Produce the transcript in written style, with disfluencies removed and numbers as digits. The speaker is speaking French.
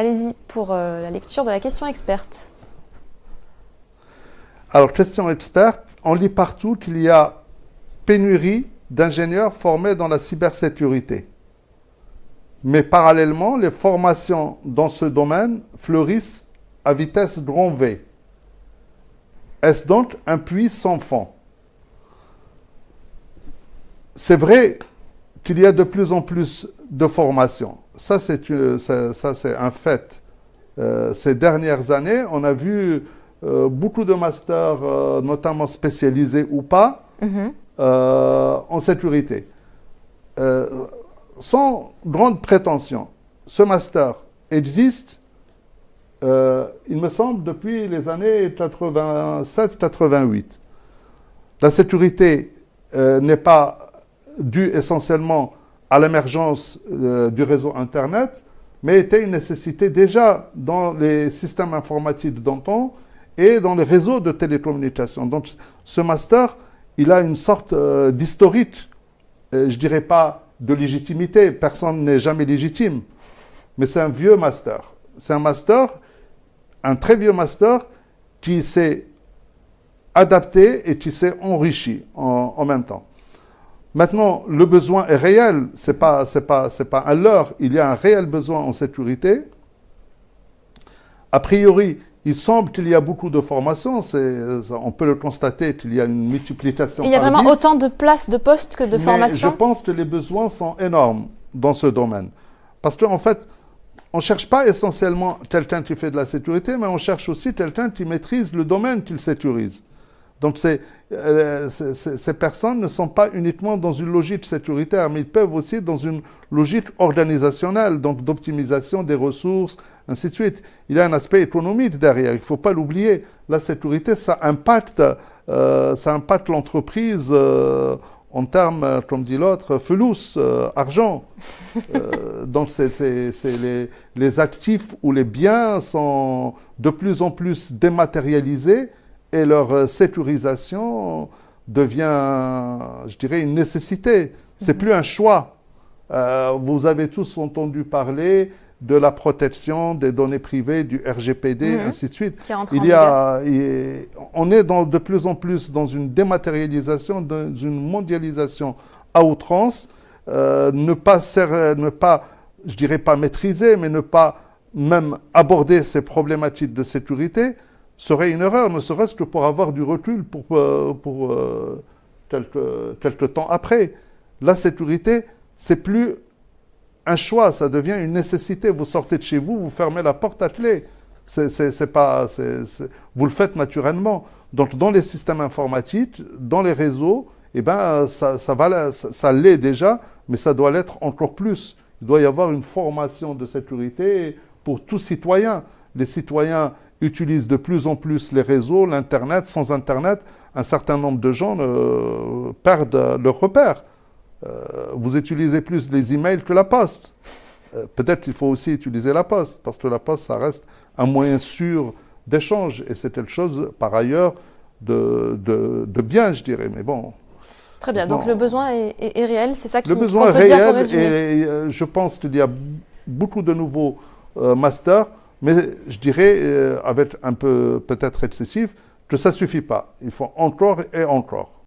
allez-y pour la lecture de la question experte. Alors, question experte, on lit partout qu'il y a pénurie d'ingénieurs formés dans la cybersécurité. Mais parallèlement, les formations dans ce domaine fleurissent à vitesse grand V. Est-ce donc un puits sans fond? C'est vrai qu'il y a de plus en plus de formations. Ça, c'est un fait. Ces dernières années, on a vu beaucoup de masters, notamment spécialisés ou pas, en sécurité. Sans grande prétention, ce master existe, il me semble, depuis les années 87-88. La sécurité n'est pas due essentiellement à l'émergence du réseau Internet, mais était une nécessité déjà dans les systèmes informatiques d'antan et dans les réseaux de télécommunications. Donc ce master, il a une sorte d'historique, je dirais pas de légitimité, personne n'est jamais légitime, mais c'est un vieux master. C'est un master, un très vieux master qui s'est adapté et qui s'est enrichi en même temps. Maintenant, le besoin est réel, c'est pas un leurre, il y a un réel besoin en sécurité. A priori, il semble qu'il y a beaucoup de formations, on peut le constater qu'il y a une multiplication. Il y a vraiment 10, autant de places de postes que de formations. Je pense que les besoins sont énormes dans ce domaine. Parce qu'en fait, on ne cherche pas essentiellement quelqu'un qui fait de la sécurité, mais on cherche aussi quelqu'un qui maîtrise le domaine qu'il sécurise. Donc ces personnes ne sont pas uniquement dans une logique sécuritaire, mais ils peuvent aussi dans une logique organisationnelle, donc d'optimisation des ressources, ainsi de suite. Il y a un aspect économique derrière, il ne faut pas l'oublier. La sécurité, ça impacte l'entreprise en termes, comme dit l'autre, fulus, argent. Donc les actifs ou les biens sont de plus en plus dématérialisés, et leur sécurisation devient, je dirais, une nécessité. C'est plus un choix. Vous avez tous entendu parler de la protection des données privées, du RGPD, ainsi de suite. On est de plus en plus dans une dématérialisation, dans une mondialisation à outrance. Ne pas, je dirais pas maîtriser, mais ne pas même aborder ces problématiques de sécurité serait une erreur, ne serait-ce que pour avoir du recul pour quelques temps après. La sécurité, c'est plus un choix, ça devient une nécessité. Vous sortez de chez vous, vous fermez la porte à clé. Vous le faites naturellement. Donc, dans les systèmes informatiques, dans les réseaux, eh ben, ça l'est déjà, mais ça doit l'être encore plus. Il doit y avoir une formation de sécurité pour tout citoyen. Les citoyens utilisent de plus en plus les réseaux, l'Internet. Sans Internet, un certain nombre de gens perdent leur repère. Vous utilisez plus les emails que la poste. Peut-être qu'il faut aussi utiliser la poste, parce que la poste, ça reste un moyen sûr d'échange. Et c'est quelque chose, par ailleurs, de bien, je dirais. Mais bon. Très bien, donc le besoin est réel, c'est ça qu'on peut dire pour résumer. Et je pense qu'il y a beaucoup de nouveaux masters, mais je dirais, avec un peu peut-être excessif, que ça ne suffit pas. Il faut encore et encore.